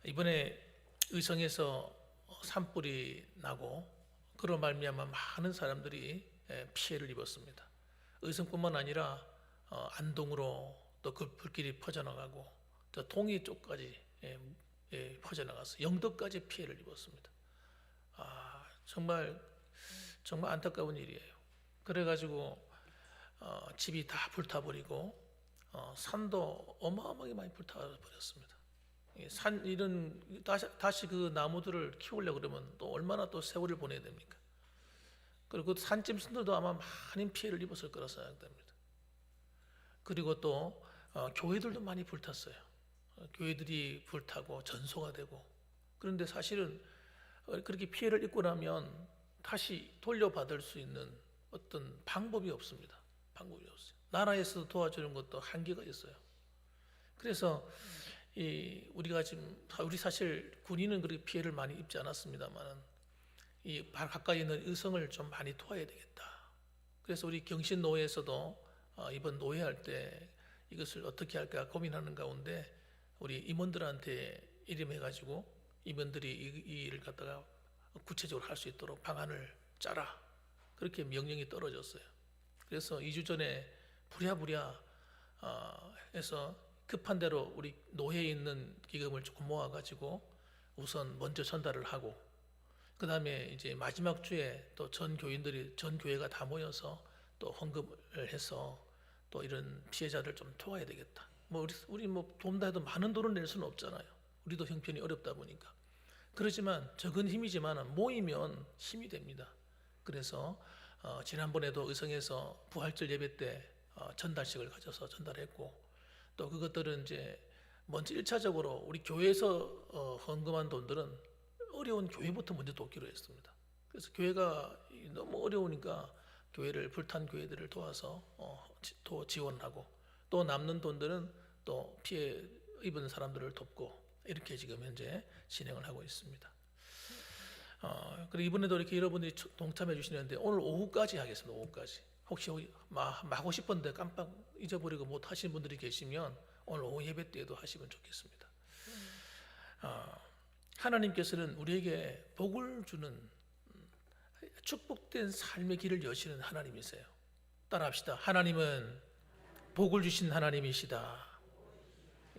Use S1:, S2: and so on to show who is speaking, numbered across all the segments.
S1: 이번에 의성에서 산불이 나고 그로 말미암아 많은 사람들이 피해를 입었습니다. 의성뿐만 아니라 안동으로 또 그 불길이 퍼져나가고 또 통이 쪽까지 퍼져나가서 영도까지 피해를 입었습니다. 정말 정말 안타까운 일이에요. 그래가지고 집이 다 불타버리고 산도 어마어마하게 많이 불타버렸습니다. 이런 다시 그 나무들을 키우려고 그러면 또 얼마나 또 세월을 보내야 됩니까? 그리고 그 산짐승들도 아마 많은 피해를 입었을 거라 생각됩니다. 그리고 또 교회들도 많이 불탔어요. 교회들이 불타고 전소가 되고, 그런데 사실은 그렇게 피해를 입고 나면 다시 돌려받을 수 있는 어떤 방법이 없습니다. 방법이 없어요. 나라에서 도와주는 것도 한계가 있어요. 그래서 우리가 지금 우리 사실 군인은 그렇게 피해를 많이 입지 않았습니다만 이 가까이 있는 의성을 좀 많이 도와야 되겠다. 그래서 우리 경신노회에서도 이번 노회할 때 이것을 어떻게 할까 고민하는 가운데 우리 임원들한테 이름해가지고 임원들이 이 일을 갖다가 구체적으로 할 수 있도록 방안을 짜라, 그렇게 명령이 떨어졌어요. 그래서 2주 전에 부랴부랴 해서 급한 대로 우리 노회에 있는 기금을 조금 모아가지고 우선 먼저 전달을 하고, 그 다음에 이제 마지막 주에 또 전 교회가 다 모여서 또 헌금을 해서 또 이런 피해자들 좀 도와야 되겠다. 우리 돈다 해도 많은 돈을 낼 수는 없잖아요. 우리도 형편이 어렵다 보니까. 그렇지만 적은 힘이지만 모이면 힘이 됩니다. 그래서 지난번에도 의성에서 부활절 예배 때 전달식을 가져서 전달했고, 또 그것들은 이제 먼저 1차적으로 우리 교회에서 헌금한 돈들은 어려운 교회부터 먼저 돕기로 했습니다. 그래서 교회가 너무 어려우니까 교회를 불탄 교회들을 도와서 또 지원하고, 또 남는 돈들은 또 피해 입은 사람들을 돕고, 이렇게 지금 현재 진행을 하고 있습니다. 그리고 이번에도 이렇게 여러분들이 동참해 주시는데 오늘 오후까지 하겠습니다. 오후까지. 혹시 하고 싶은데 깜빡 잊어버리고 못 하신 분들이 계시면 오늘 오후 예배 때에도 하시면 좋겠습니다. 하나님께서는 우리에게 복을 주는 축복된 삶의 길을 여시는 하나님이세요. 따라합시다. 하나님은 복을 주신 하나님이시다.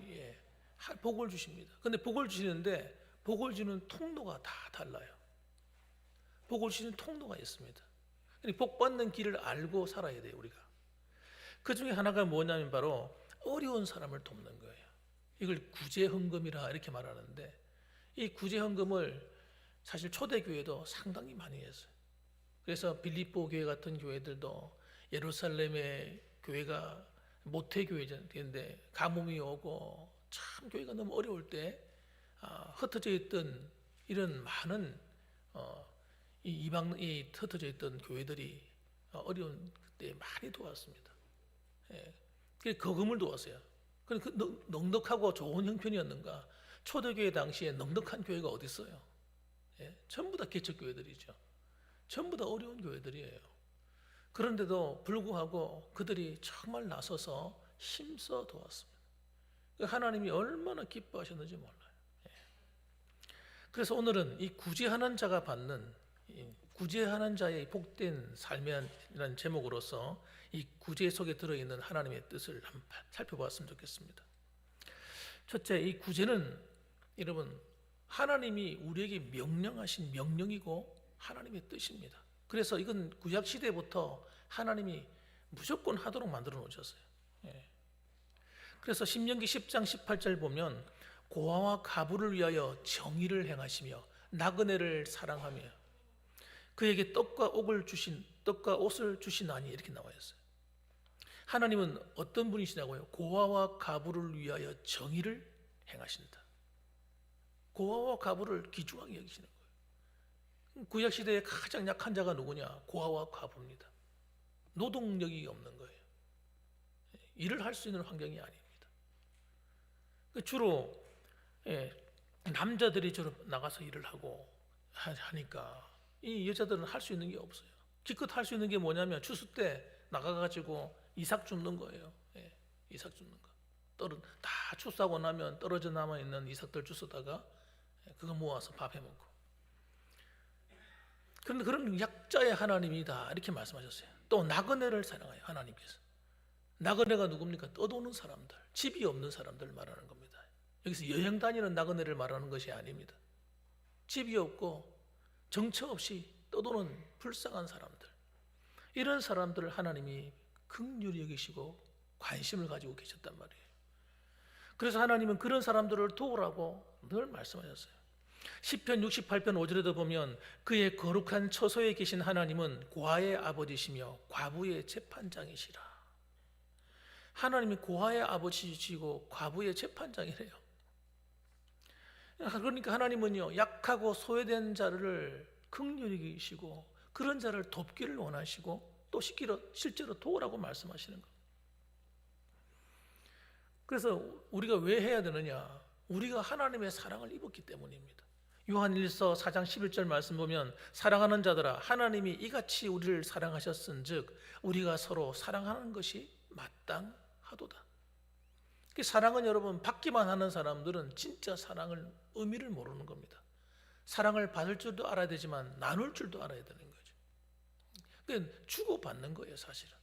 S1: 예, 복을 주십니다. 근데 복을 주시는데 복을 주는 통로가 다 달라요. 복을 주시는 통로가 있습니다. 복 받는 길을 알고 살아야 돼요, 우리가. 그 중에 하나가 뭐냐면 바로 어려운 사람을 돕는 거예요. 이걸 구제헌금이라 이렇게 말하는데, 이 구제헌금을 사실 초대교회도 상당히 많이 했어요. 그래서 빌립보 교회 같은 교회들도 예루살렘의 교회가 모태교회인데 가뭄이 오고 참 교회가 너무 어려울 때 흩어져 있던 이런 많은 이 흩어져 있던 교회들이 어려운 그때 많이 도왔습니다. 그래서 거금을 도왔어요. 그 넉넉하고 좋은 형편이었는가? 초대교회 당시에 넉넉한 교회가 어디 있어요? 전부 다 개척교회들이죠. 전부 다 어려운 교회들이에요. 그런데도 불구하고 그들이 정말 나서서 힘써 도왔습니다. 하나님이 얼마나 기뻐하셨는지 몰라요. 그래서 오늘은 이 구제하는 자가 받는, 구제하는 자의 복된 삶이라는 제목으로서 이 구제 속에 들어있는 하나님의 뜻을 한번 살펴보았으면 좋겠습니다. 첫째, 이 구제는 여러분 하나님이 우리에게 명령하신 명령이고 하나님의 뜻입니다. 그래서 이건 구약 시대부터 하나님이 무조건 하도록 만들어 놓으셨어요. 그래서 신명기 10장 18절 보면 고아와 가부를 위하여 정의를 행하시며 나그네를 사랑하며 그에게 떡과 옷을 주시나니, 이렇게 나와 있어요. 하나님은 어떤 분이시냐고요? 고아와 가부를 위하여 정의를 행하신다. 고아와 가부를 귀중하게 여기시는 거예요. 구약 시대에 가장 약한 자가 누구냐? 고아와 가부입니다. 노동력이 없는 거예요. 일을 할 수 있는 환경이 아닙니다. 주로 남자들이 주로 나가서 일을 하고 하니까 이 여자들은 할 수 있는 게 없어요. 기껏 할 수 있는 게 뭐냐면 추수 때 나가가지고 이삭 줍는 거예요. 이삭 줍는 거. 다 추수하고 나면 떨어져 남아 있는 이삭들 주워다가 그거 모아서 밥 해 먹고. 그런데 그런 약자의 하나님이다 이렇게 말씀하셨어요. 또 나그네를 사랑해요. 하나님께서. 나그네가 누굽니까? 떠도는 사람들, 집이 없는 사람들 말하는 겁니다. 여기서 여행 다니는 나그네를 말하는 것이 아닙니다. 집이 없고 정처 없이 떠도는 불쌍한 사람들, 이런 사람들을 하나님이 긍휼히 여기시고 관심을 가지고 계셨단 말이에요. 그래서 하나님은 그런 사람들을 도우라고 늘 말씀하셨어요. 시편 68편 5절에도 보면 그의 거룩한 처소에 계신 하나님은 고아의 아버지시며 과부의 재판장이시라. 하나님이 고아의 아버지시고 과부의 재판장이래요. 그러니까 하나님은요, 약하고 소외된 자를 긍휼히 여기시고 그런 자를 돕기를 원하시고 또 실제로 도우라고 말씀하시는 거예요. 그래서 우리가 왜 해야 되느냐? 우리가 하나님의 사랑을 입었기 때문입니다. 요한 1서 4장 11절 말씀 보면 사랑하는 자들아 하나님이 이같이 우리를 사랑하셨은즉 우리가 서로 사랑하는 것이 마땅하도다. 사랑은 여러분 받기만 하는 사람들은 진짜 사랑을 의미를 모르는 겁니다. 사랑을 받을 줄도 알아야 되지만 나눌 줄도 알아야 되는 거죠. 그러니까 주고받는 거예요 사실은.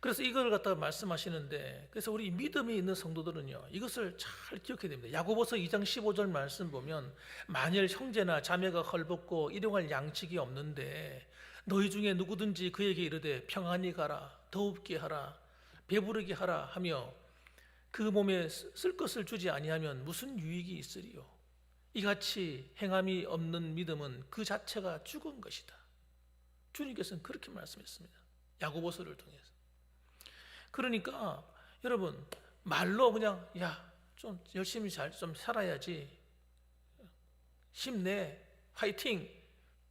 S1: 그래서 이걸 갖다가 말씀하시는데, 그래서 우리 믿음이 있는 성도들은요 이것을 잘 기억해야 됩니다. 야고보서 2장 15절 말씀 보면 만일 형제나 자매가 헐벗고 일용할 양식이 없는데 너희 중에 누구든지 그에게 이르되 평안히 가라 더웁게 하라 배부르게 하라 하며 그 몸에 쓸 것을 주지 아니하면 무슨 유익이 있으리요. 이같이 행함이 없는 믿음은 그 자체가 죽은 것이다. 주님께서는 그렇게 말씀했습니다. 야고보서를 통해서. 그러니까 여러분 말로 그냥 야 좀 열심히 잘 좀 살아야지, 힘내, 화이팅,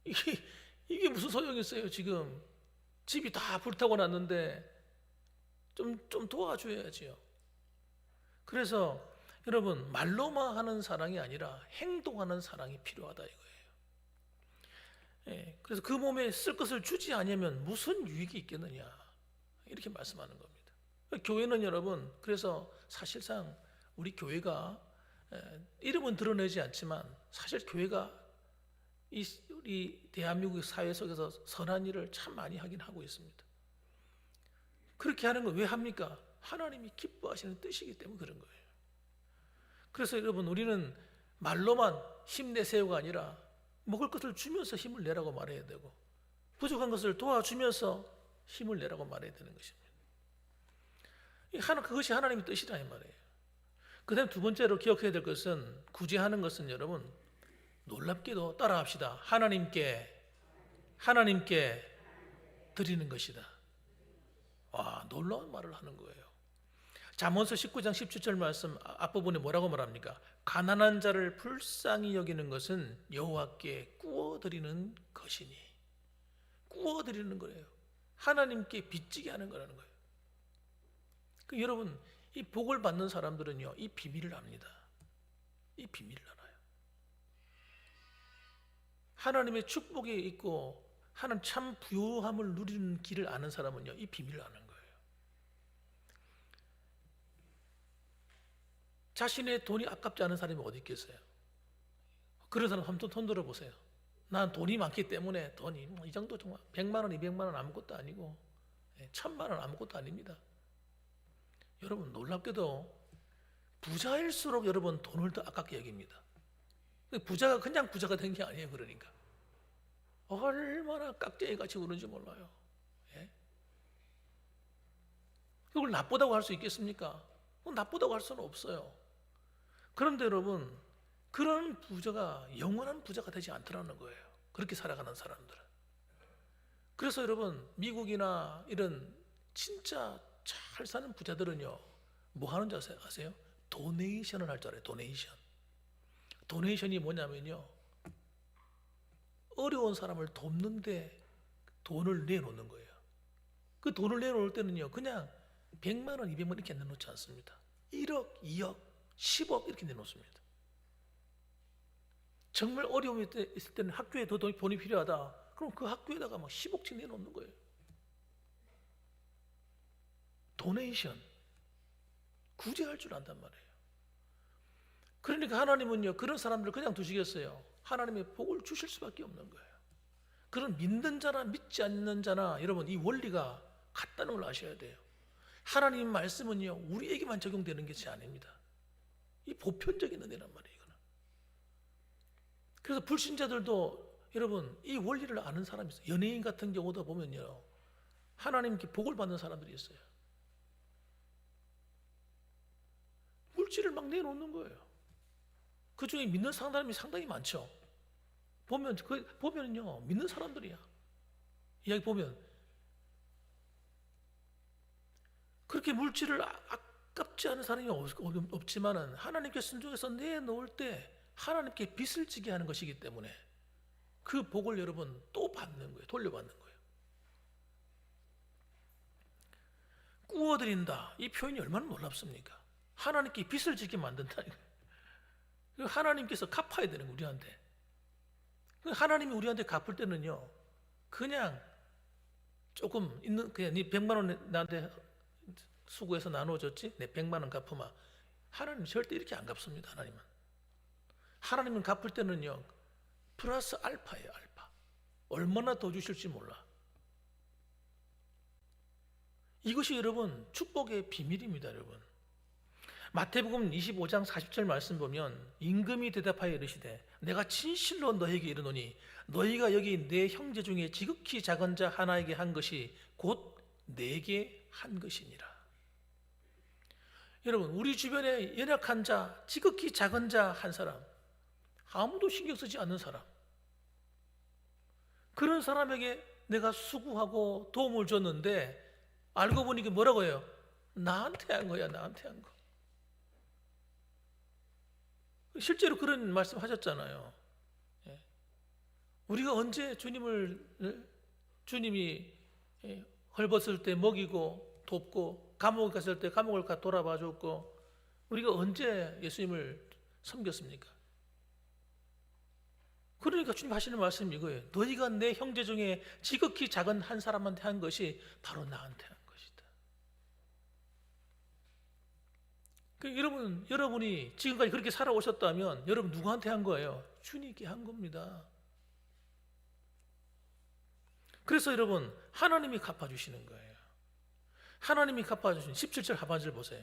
S1: 이게 무슨 소용이 있어요. 지금 집이 다 불타고 났는데 좀 도와줘야지요. 그래서 여러분 말로만 하는 사랑이 아니라 행동하는 사랑이 필요하다 이거예요. 예, 그래서 그 몸에 쓸 것을 주지 않으면 무슨 유익이 있겠느냐 이렇게 말씀하는 겁니다. 교회는 여러분 그래서 사실상 우리 교회가 이름은 드러내지 않지만 사실 교회가 우리 대한민국 사회 속에서 선한 일을 참 많이 하긴 하고 있습니다. 그렇게 하는 건 왜 합니까? 하나님이 기뻐하시는 뜻이기 때문에 그런 거예요. 그래서 여러분 우리는 말로만 힘내세요가 아니라 먹을 것을 주면서 힘을 내라고 말해야 되고 부족한 것을 도와주면서 힘을 내라고 말해야 되는 것입니다. 그것이 하나님의 뜻이라 이 말이에요. 그 다음 두 번째로 기억해야 될 것은 굳이 하는 것은 여러분 놀랍게도 따라합시다. 하나님께 드리는 것이다. 와, 놀라운 말을 하는 거예요. 잠언서 19장 17절 말씀 앞부분에 뭐라고 말합니까? 가난한 자를 불쌍히 여기는 것은 여호와께 구워드리는 것이니. 구워드리는 거예요. 하나님께 빚지게 하는 거라는 거예요. 여러분 이 복을 받는 사람들은요 이 비밀을 압니다. 이 비밀을 알아요. 하나님의 축복이 있고 하나님 참 부요함을 누리는 길을 아는 사람은요 이 비밀을 아는 거예요. 자신의 돈이 아깝지 않은 사람이 어디 있겠어요? 그런 사람 한번 손 들어보세요. 난 돈이 많기 때문에 돈이 이 정도 정말 100만 원 200만 원 아무것도 아니고 1000만 원 아무것도 아닙니다. 여러분 놀랍게도 부자일수록 여러분 돈을 더 아깝게 여깁니다. 부자가 그냥 부자가 된 게 아니에요. 그러니까 얼마나 깍쟁이 같이 우는지 몰라요. 예? 그걸 나쁘다고 할 수 있겠습니까? 나쁘다고 할 수는 없어요. 그런데 여러분 그런 부자가 영원한 부자가 되지 않더라는 거예요. 그렇게 살아가는 사람들은. 그래서 여러분 미국이나 이런 진짜 잘 사는 부자들은요 뭐 하는 줄 아세요? 도네이션을 할 줄 알아요. 도네이션이 뭐냐면요 어려운 사람을 돕는데 돈을 내놓는 거예요. 그 돈을 내놓을 때는요 그냥 100만 원 200만 원 이렇게 내놓지 않습니다. 1억 2억 10억 이렇게 내놓습니다. 정말 어려움이 있을 때는 학교에 더 돈이 필요하다. 그럼 그 학교에다가 막 10억씩 내놓는 거예요. 도네이션. 구제할 줄 안단 말이에요. 그러니까 하나님은요, 그런 사람들을 그냥 두시겠어요? 하나님의 복을 주실 수밖에 없는 거예요. 그런 믿는 자나 믿지 않는 자나 여러분 이 원리가 같다는 걸 아셔야 돼요. 하나님 말씀은요, 우리에게만 적용되는 것이 아닙니다. 이 보편적인 은혜란 말이에요. 이거는. 그래서 불신자들도 여러분 이 원리를 아는 사람이 있어요. 연예인 같은 경우도 보면요, 하나님께 복을 받는 사람들이 있어요. 물질을 막 내놓는 거예요. 그 중에 믿는 사람이 상당히 많죠. 보면요, 믿는 사람들이야. 이야기 보면 그렇게 물질을 아깝지 않은 사람이 없지만은 하나님께 순종해서 내놓을 때 하나님께 빚을 지게 하는 것이기 때문에 그 복을 여러분 또 받는 거예요. 돌려받는 거예요. 꾸어드린다, 이 표현이 얼마나 놀랍습니까? 하나님께 빚을 지게 만든다는 거예요. 하나님께서 갚아야 되는 거예요, 우리한테. 하나님이 우리한테 갚을 때는요, 그냥 조금 있는, 그냥 네 100만 원 나한테 수고해서 나눠줬지? 내 100만 원 갚으마. 하나님 절대 이렇게 안 갚습니다. 하나님은 갚을 때는요, 플러스 알파예요. 알파. 얼마나 더 주실지 몰라. 이것이 여러분 축복의 비밀입니다. 여러분, 마태복음 25장 40절 말씀 보면 임금이 대답하여 이르시되 내가 진실로 너에게 이르노니 너희가 여기 내 형제 중에 지극히 작은 자 하나에게 한 것이 곧 내게 한 것이니라. 여러분, 우리 주변에 연약한 자, 지극히 작은 자 한 사람, 아무도 신경 쓰지 않는 사람, 그런 사람에게 내가 수고하고 도움을 줬는데 알고 보니 뭐라고 해요? 나한테 한 거야. 나한테 한 거. 실제로 그런 말씀 하셨잖아요. 우리가 언제 주님이 헐벗을 때 먹이고 돕고 감옥에 갔을 때 감옥을 돌아봐 줬고 우리가 언제 예수님을 섬겼습니까? 그러니까 주님 하시는 말씀이 이거예요. 너희가 내 형제 중에 지극히 작은 한 사람한테 한 것이 바로 나한테 한 것이다. 여러분이 지금까지 그렇게 살아오셨다면 여러분 누구한테 한 거예요? 주님께 한 겁니다. 그래서 여러분 하나님이 갚아주시는 거예요. 하나님이 갚아주신 17절 하반절 보세요.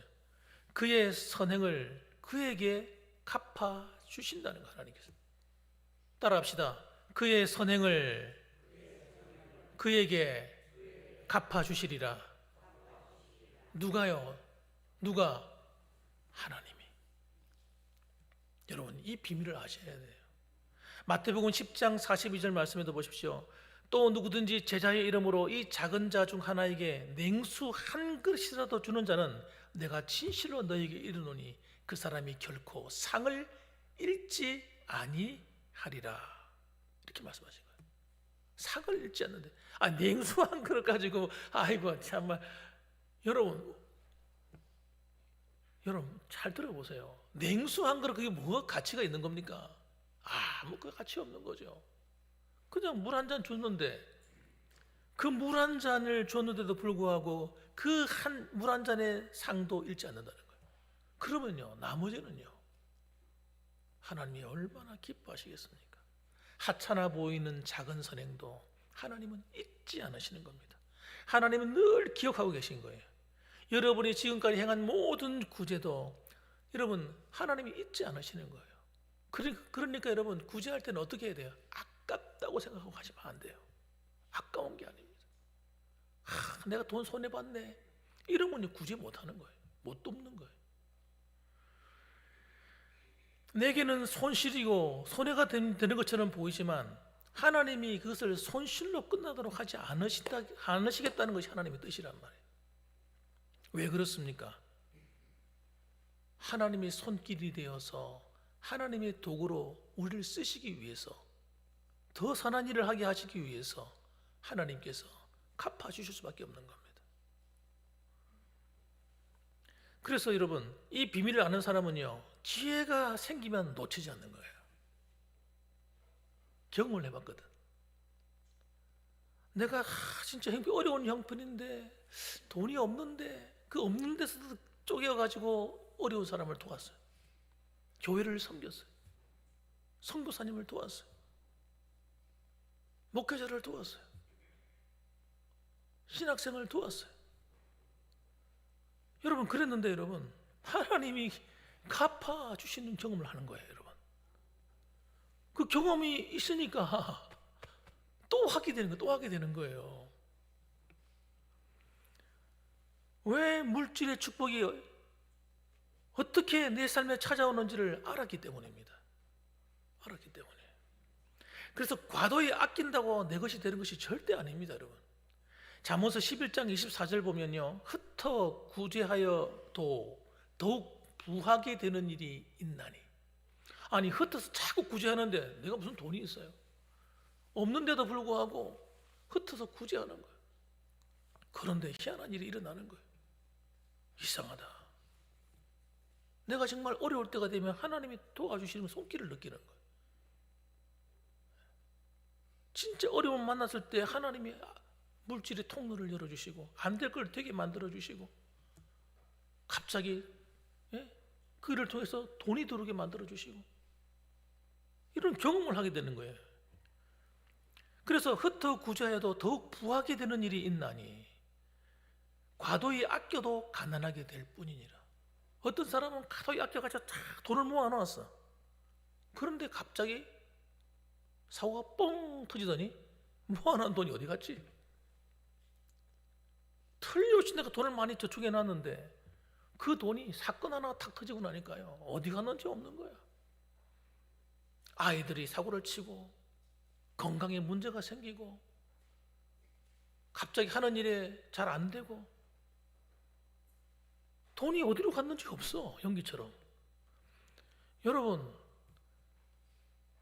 S1: 그의 선행을 그에게 갚아주신다는 거. 하나님께서 따라합시다. 그의 선행을 그에게 갚아주시리라. 누가요? 누가? 하나님이. 여러분 이 비밀을 아셔야 돼요. 마태복음 10장 42절 말씀에도 보십시오. 또 누구든지 제자의 이름으로 이 작은 자 중 하나에게 냉수 한 그릇이라도 주는 자는 내가 진실로 너에게 이르노니 그 사람이 결코 상을 잃지 아니하리라. 이렇게 말씀하신 거예요. 상을 잃지 않는데 냉수 한 그릇 가지고 아이고 참말. 여러분 잘 들어보세요. 냉수 한 그릇 그게 뭐가 가치가 있는 겁니까? 아무 가치 없는 거죠. 그냥 물 한 잔 줬는데 그 물 한 잔을 줬는데도 불구하고 그 물 한 잔의 상도 잃지 않는다는 거예요. 그러면요 나머지는요 하나님이 얼마나 기뻐하시겠습니까? 하찮아 보이는 작은 선행도 하나님은 잊지 않으시는 겁니다. 하나님은 늘 기억하고 계신 거예요. 여러분이 지금까지 행한 모든 구제도 여러분 하나님이 잊지 않으시는 거예요. 그러니까 여러분 구제할 때는 어떻게 해야 돼요? 아깝다고 생각하고 하시면 안 돼요. 아까운 게 아닙니다. 내가 돈 손해봤네 이러면 구제 못하는 거예요. 못 돕는 거예요. 내게는 손실이고 손해가 되는 것처럼 보이지만 하나님이 그것을 손실로 끝나도록 하지 않으시겠다는 것이 하나님의 뜻이란 말이에요. 왜 그렇습니까? 하나님의 손길이 되어서 하나님의 도구로 우리를 쓰시기 위해서 더 선한 일을 하게 하시기 위해서 하나님께서 갚아주실 수밖에 없는 겁니다. 그래서 여러분 이 비밀을 아는 사람은요 기회가 생기면 놓치지 않는 거예요. 경험을 해봤거든. 내가 진짜 어려운 형편인데 돈이 없는데 그 없는 데서도 쪼개가지고 어려운 사람을 도왔어요. 교회를 섬겼어요. 선교사님을 도왔어요. 목회자를 도왔어요. 신학생을 도왔어요. 여러분, 그랬는데 여러분, 하나님이 갚아주시는 경험을 하는 거예요. 여러분, 그 경험이 있으니까 또 하게 되는 거예요. 또 하게 되는 거예요. 왜 물질의 축복이 어떻게 내 삶에 찾아오는지를 알았기 때문입니다. 알았기 때문에. 그래서 과도히 아낀다고 내 것이 되는 것이 절대 아닙니다, 여러분. 잠언서 11장 24절 보면요, 흩어 구제하여도 더욱 부하게 되는 일이 있나니. 아니, 흩어서 자꾸 구제하는데 내가 무슨 돈이 있어요? 없는데도 불구하고 흩어서 구제하는 거예요. 그런데 희한한 일이 일어나는 거예요. 이상하다. 내가 정말 어려울 때가 되면 하나님이 도와주시는 손길을 느끼는 거예요. 진짜 어려움 만났을 때 하나님이 물질의 통로를 열어주시고 안 될 걸 되게 만들어주시고 갑자기 그 일을 통해서 돈이 들어오게 만들어주시고 이런 경험을 하게 되는 거예요. 그래서 흩어 구제하여도 더욱 부하게 되는 일이 있나니 과도히 아껴도 가난하게 될 뿐이니라. 어떤 사람은 과도히 아껴가지고 다 돈을 모아놓았어. 그런데 갑자기 사고가 뻥 터지더니 모아놓은 돈이 어디 갔지? 틀림없이 내가 돈을 많이 저축해놨는데 그 돈이 사건 하나가 탁 터지고 나니까요, 어디 갔는지 없는 거야. 아이들이 사고를 치고 건강에 문제가 생기고 갑자기 하는 일에 잘 안 되고 돈이 어디로 갔는지 없어. 연기처럼. 여러분,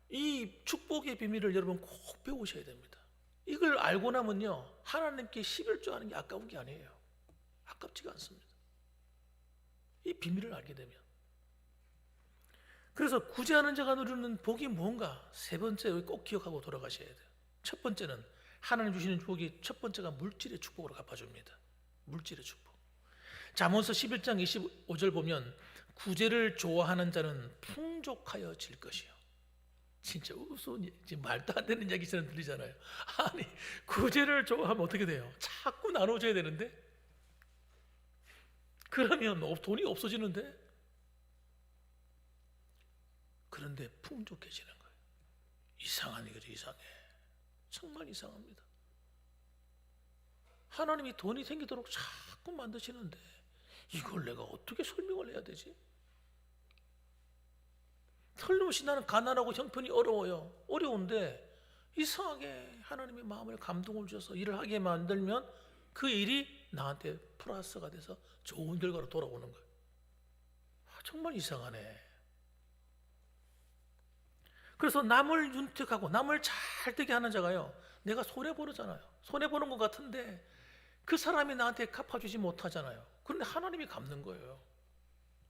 S1: 이 축복의 비밀을 여러분 꼭 배우셔야 됩니다. 이걸 알고 나면요, 하나님께 11조 하는 게 아까운 게 아니에요. 아깝지가 않습니다. 이 비밀을 알게 되면. 그래서 구제하는 자가 누리는 복이 뭔가 세 번째 꼭 기억하고 돌아가셔야 돼요. 첫 번째는 하나님 주시는 축복이, 첫 번째가 물질의 축복으로 갚아줍니다. 물질의 축복. 잠언서 11장 25절 보면 구제를 좋아하는 자는 풍족하여질 것이요. 진짜 우스운, 지금 말도 안 되는 이야기처럼 들리잖아요. 아니, 구제를 좋아하면 어떻게 돼요? 자꾸 나눠줘야 되는데? 그러면 돈이 없어지는데? 그런데 풍족해지는 거예요. 이상한 거죠. 이상해. 정말 이상합니다. 하나님이 돈이 생기도록 자꾸 만드시는데 이걸 내가 어떻게 설명을 해야 되지? 틀림없이 나는 가난하고 형편이 어려워요. 어려운데 이상하게 하나님의 마음을 감동을 주셔서 일을 하게 만들면 그 일이 나한테 플러스가 돼서 좋은 결과로 돌아오는 거예요. 정말 이상하네. 그래서 남을 윤택하고 남을 잘 되게 하는 자가요, 내가 손해보잖아요. 손해보는 것 같은데 그 사람이 나한테 갚아주지 못하잖아요. 그런데 하나님이 갚는 거예요.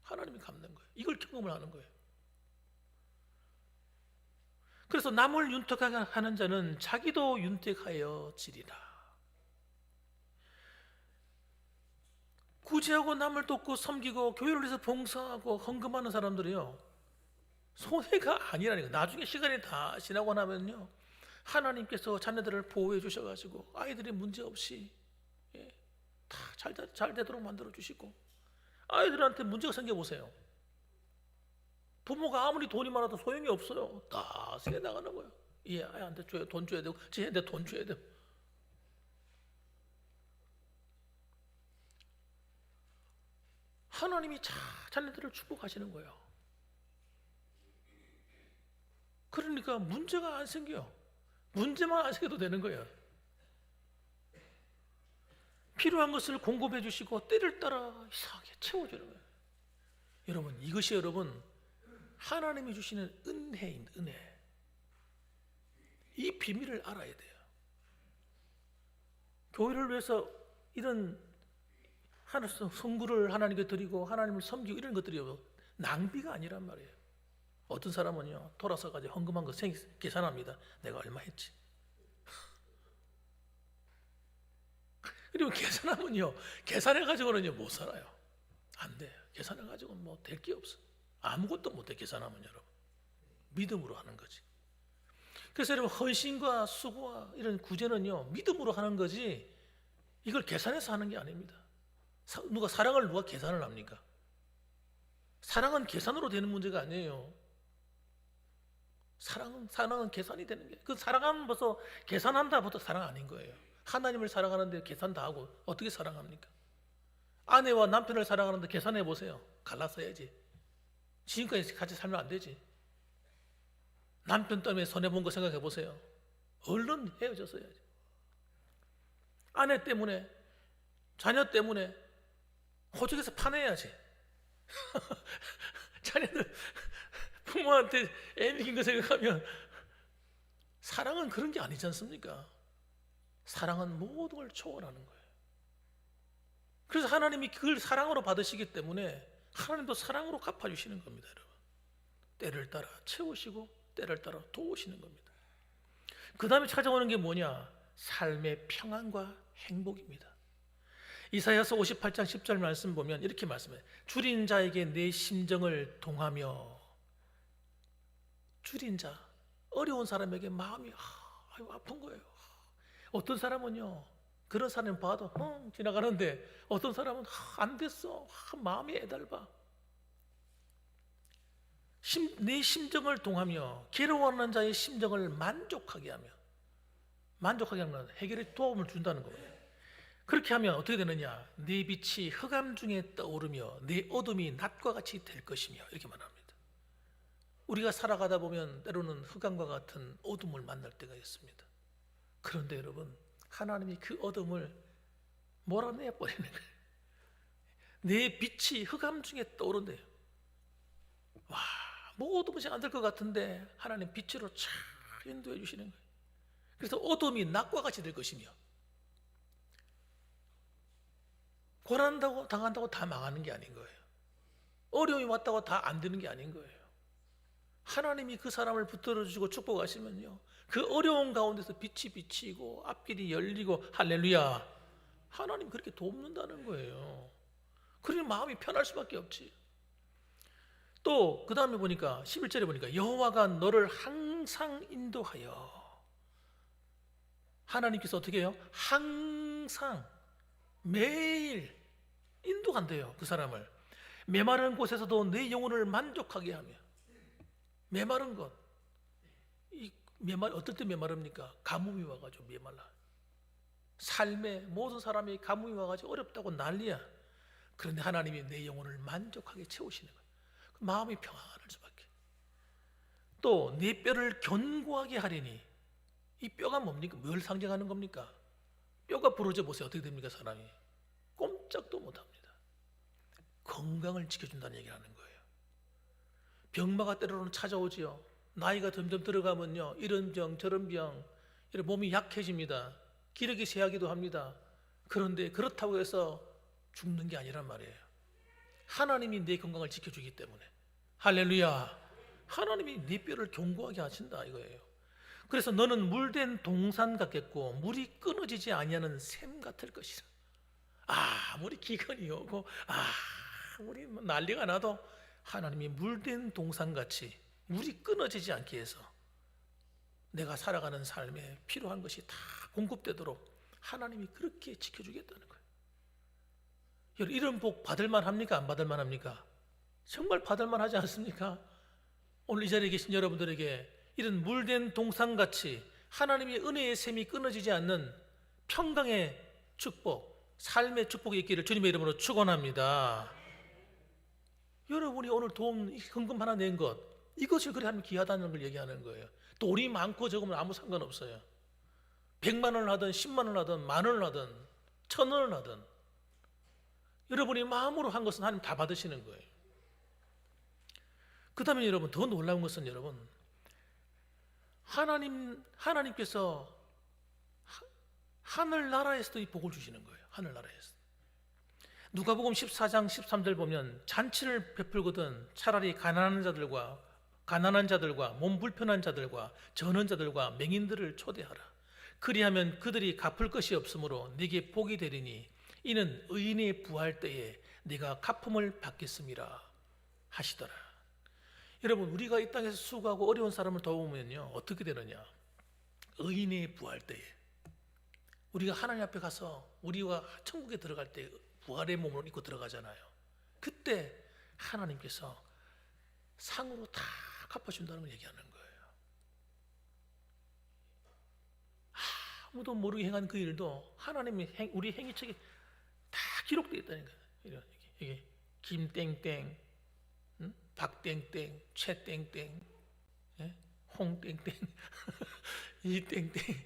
S1: 하나님이 갚는 거예요. 이걸 경험을 하는 거예요. 그래서 남을 윤택하게 하는 자는 자기도 윤택하여 지리라. 구제하고 남을 돕고 섬기고 교회를 위해서 봉사하고 헌금하는 사람들이요, 손해가 아니라니까. 나중에 시간이 다 지나고 나면요, 하나님께서 자녀들을 보호해 주셔가지고 아이들이 문제 없이 다 잘 되도록 만들어 주시고, 아이들한테 문제가 생겨보세요. 부모가 아무리 돈이 많아도 소용이 없어요. 다 새 나가는 거예요. 얘 아이한테 돈 줘야 되고 쟤한테 돈 줘야 되고. 하나님이 자녀들을 축복하시는 거예요. 그러니까 문제가 안 생겨요. 문제만 안 생겨도 되는 거예요. 필요한 것을 공급해 주시고 때를 따라 이상하게 채워주는 거예요. 여러분, 이것이 여러분 하나님이 주시는 은혜입니다. 은혜. 이 비밀을 알아야 돼요. 교회를 위해서 이런 성구를 하나님께 드리고 하나님을 섬기고 이런 것들이 낭비가 아니란 말이에요. 어떤 사람은요, 돌아서 가지고 헌금한 거 계산합니다. 내가 얼마 했지. 그리고 계산하면요, 계산해가지고는요 못 살아요. 안 돼. 계산해가지고 뭐 될 게 없어. 아무것도 못해. 계산하면 여러분. 믿음으로 하는 거지. 그래서 여러분, 헌신과 수고와 이런 구제는요, 믿음으로 하는 거지 이걸 계산해서 하는 게 아닙니다. 사랑을 누가 계산을 합니까? 사랑은 계산으로 되는 문제가 아니에요. 사랑은 계산이 되는 게, 그 사랑하면 벌써 계산한다부터 사랑 아닌 거예요. 하나님을 사랑하는데 계산 다 하고 어떻게 사랑합니까? 아내와 남편을 사랑하는데 계산해 보세요. 갈랐어야지. 지금까지 같이 살면 안 되지. 남편 때문에 손해본 거 생각해 보세요. 얼른 헤어졌어야지. 아내 때문에, 자녀 때문에 호적에서 파내야지. 자녀들 부모한테 애 먹인 거 생각하면, 사랑은 그런 게 아니지 않습니까? 사랑은 모든 걸 초월하는 거예요. 그래서 하나님이 그걸 사랑으로 받으시기 때문에 하나님도 사랑으로 갚아주시는 겁니다, 여러분. 때를 따라 채우시고 때를 따라 도우시는 겁니다. 그 다음에 찾아오는 게 뭐냐? 삶의 평안과 행복입니다. 이사야서 58장 10절 말씀 보면 이렇게 말씀해요. 줄인 자에게 내 심정을 동하며. 줄인 자, 어려운 사람에게 마음이 아픈 거예요. 어떤 사람은요, 그런 사람 봐도 지나가는데, 어떤 사람은 안 됐어, 마음이 애달파. 내 심정을 동하며 괴로워하는 자의 심정을 만족하게 하며. 만족하게 하면 해결에 도움을 준다는 거예요. 그렇게 하면 어떻게 되느냐? 네 빛이 흑암 중에 떠오르며 네 어둠이 낮과 같이 될 것이며, 이렇게 말합니다. 우리가 살아가다 보면 때로는 흑암과 같은 어둠을 만날 때가 있습니다. 그런데 여러분, 하나님이 그 어둠을 몰아내 버리는 거예요. 내 빛이 흑암 중에 떠오른대요. 와, 뭐 어둠이 안 될 것 같은데 하나님 빛으로 쫙 인도해 주시는 거예요. 그래서 어둠이 낮과 같이 될 것이며, 고난한다고 당한다고 다 망하는 게 아닌 거예요. 어려움이 왔다고 다 안 되는 게 아닌 거예요. 하나님이 그 사람을 붙들어 주시고 축복하시면요, 그 어려운 가운데서 빛이 비치고 앞길이 열리고, 할렐루야, 하나님 그렇게 돕는다는 거예요. 그러니 마음이 편할 수밖에 없지. 또 그 다음에 보니까 11절에 보니까 여호와가 너를 항상 인도하여. 하나님께서 어떻게 해요? 항상 매일 인도한대요, 그 사람을. 메마른 곳에서도 내 영혼을 만족하게 하며. 메마른 것, 어떨 때 메마릅니까? 가뭄이 와가지고 메말라. 삶에 모든 사람이 가뭄이 와가지고 어렵다고 난리야. 그런데 하나님이 내 영혼을 만족하게 채우시는 거예요. 마음이 평안할 수밖에. 또 네 뼈를 견고하게 하리니. 이 뼈가 뭡니까? 뭘 상징하는 겁니까? 뼈가 부러져 보세요. 어떻게 됩니까? 사람이 꼼짝도 못합니다. 건강을 지켜준다는 얘기를 하는 거예요. 병마가 때로는 찾아오지요. 나이가 점점 들어가면요, 이런 병 저런 병, 이런 몸이 약해집니다. 기력이 쇠하기도 합니다. 그런데 그렇다고 해서 죽는 게 아니란 말이에요. 하나님이 내 건강을 지켜주기 때문에. 할렐루야. 하나님이 네 뼈를 견고하게 하신다 이거예요. 그래서 너는 물된 동산 같겠고 물이 끊어지지 아니하는 샘 같을 것이라. 아무리 기근이 오고 아무리 난리가 나도 하나님이 물된 동산같이 물이 끊어지지 않게 해서 내가 살아가는 삶에 필요한 것이 다 공급되도록 하나님이 그렇게 지켜주겠다는 거예요. 여러분, 이런 복 받을만 합니까? 안 받을만 합니까? 정말 받을만 하지 않습니까? 오늘 이 자리에 계신 여러분들에게 이런 물된 동산같이 하나님의 은혜의 샘이 끊어지지 않는 평강의 축복, 삶의 축복이 있기를 주님의 이름으로 축원합니다. 여러분이 오늘 돈 헌금 하나 낸 것, 이것을 그래 하면 귀하다는 걸 얘기하는 거예요. 돈이 많고 적으면 아무 상관없어요. 100만 원을 하든 10만 원을 하든 만 원을 하든 1000원을 하든 여러분이 마음으로 한 것은 하나님 다 받으시는 거예요. 그 다음에 여러분, 더 놀라운 것은 여러분, 하나님께서 하늘나라에서도 이 복을 주시는 거예요. 하늘나라에서. 누가복음 14장 13절 보면 잔치를 베풀거든 차라리 가난한 자들과 몸 불편한 자들과 저는 자들과 맹인들을 초대하라. 그리하면 그들이 갚을 것이 없으므로 네게 복이 되리니 이는 의인의 부활 때에 네가 갚음을 받겠음이라 하시더라. 여러분, 우리가 이 땅에서 수고하고 어려운 사람을 도우면요 어떻게 되느냐? 의인이 부활 때에 우리가 하나님 앞에 가서 우리가 천국에 들어갈 때 부활의 몸을 입고 들어가잖아요. 그때 하나님께서 상으로 다 갚아준다는 걸 얘기하는 거예요. 아무도 모르게 행한 그 일도 하나님이 우리 행위책에 다 기록되어 있다는 거예요. 이게 김땡땡, 박땡땡, 최땡땡, 홍땡땡, 이땡땡.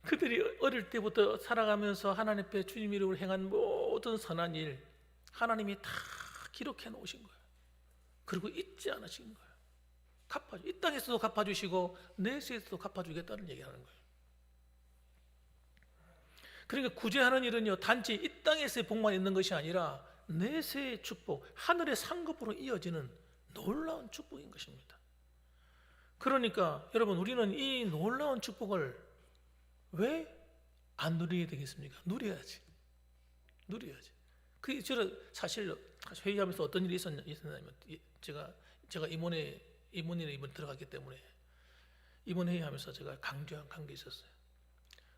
S1: 그들이 어릴 때부터 살아가면서 하나님 앞에 주님 이름으로 행한 모든 선한 일 하나님이 다 기록해 놓으신 거예요. 그리고 잊지 않으신 거예요. 이 땅에서도 갚아주시고 내세에서도 갚아주겠다는 얘기하는 거예요. 그러니까 구제하는 일은요 단지 이 땅에서의 복만 있는 것이 아니라 내세의 축복, 하늘의 상급으로 이어지는 놀라운 축복인 것입니다. 그러니까 여러분, 우리는 이 놀라운 축복을 왜 안 누리게 되겠습니까? 누려야지. 그 사실 회의하면서 어떤 일이 있었냐면 제가 임원에 이번 들어갔기 때문에 이번 회의하면서 제가 강조한 게 있었어요.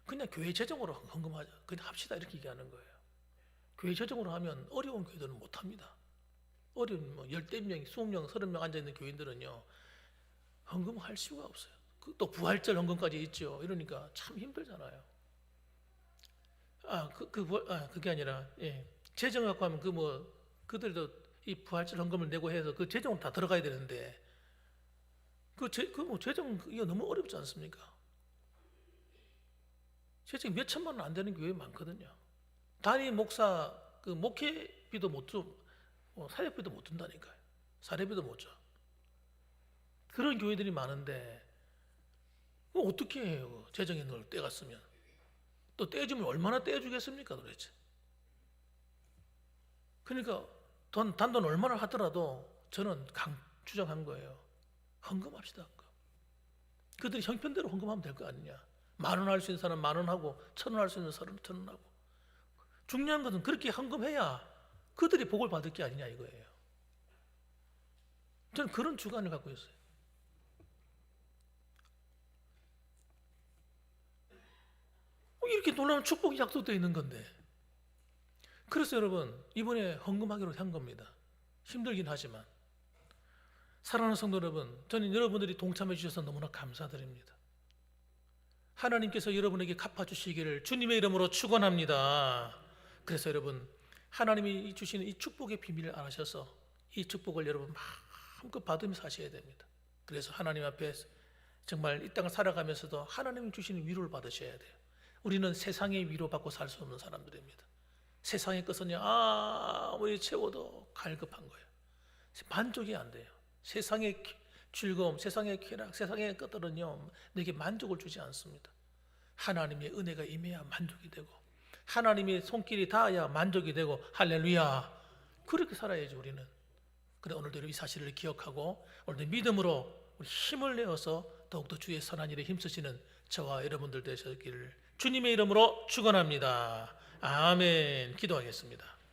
S1: 그냥 교회 재정으로 헌금하자. 그냥 합시다 이렇게 얘기하는 거예요. 교회 재정으로 하면 어려운 교회들은 못합니다. 어려운 열댓 명, 20명, 30명 앉아있는 교인들은요 헌금할 수가 없어요. 또 부활절 헌금까지 있죠. 이러니까 참 힘들잖아요. 그게 아니라 재정 갖고 하면 그들도 이 부활절 헌금을 내고 해서 그 재정은 다 들어가야 되는데 재정 이거 너무 어렵지 않습니까? 재정 몇 천만 원 안 되는 교회 많거든요. 단임 목사 그 목회비도 못 줘, 사역비도 못 준다니까요. 사례비도 못 줘. 그런 교회들이 많은데 어떻게 해요? 재정에 널 떼갔으면 또 떼주면 얼마나 떼주겠습니까 도대체? 그러니까 단돈 얼마나 하더라도 저는 주장한 거예요. 헌금합시다. 헌금. 그들이 형편대로 헌금하면 될 거 아니냐? 10,000원 할 수 있는 사람 10,000원 하고 1,000원 할 수 있는 사람 1,000원 하고. 중요한 것은 그렇게 헌금해야 그들이 복을 받을 게 아니냐 이거예요. 저는 그런 주관을 갖고 있어요. 이렇게 놀라운 축복이 약속되어 있는 건데. 그래서 여러분 이번에 헌금하기로 한 겁니다. 힘들긴 하지만 사랑하는 성도 여러분, 저는 여러분들이 동참해 주셔서 너무나 감사드립니다. 하나님께서 여러분에게 갚아주시기를 주님의 이름으로 축원합니다. 그래서 여러분 하나님이 주시는 이 축복의 비밀을 알아셔서 이 축복을 여러분 마음껏 받으면서 하셔야 됩니다. 그래서 하나님 앞에 정말 이 땅을 살아가면서도 하나님이 주시는 위로를 받으셔야 돼요. 우리는 세상의 위로받고 살 수 없는 사람들입니다. 세상의 것은요 아무리 채워도 갈급한 거예요. 만족이 안 돼요. 세상의 즐거움, 세상의 쾌락, 세상의 것들은요 내게 만족을 주지 않습니다. 하나님의 은혜가 임해야 만족이 되고 하나님의 손길이 닿아야 만족이 되고 할렐루야. 그렇게 살아야죠 우리는. 그래 오늘도 이 사실을 기억하고 오늘도 믿음으로 우리 힘을 내어서 더욱더 주의 선한 일에 힘쓰시는 저와 여러분들 되시기를 주님의 이름으로 축원합니다. 아멘. 기도하겠습니다.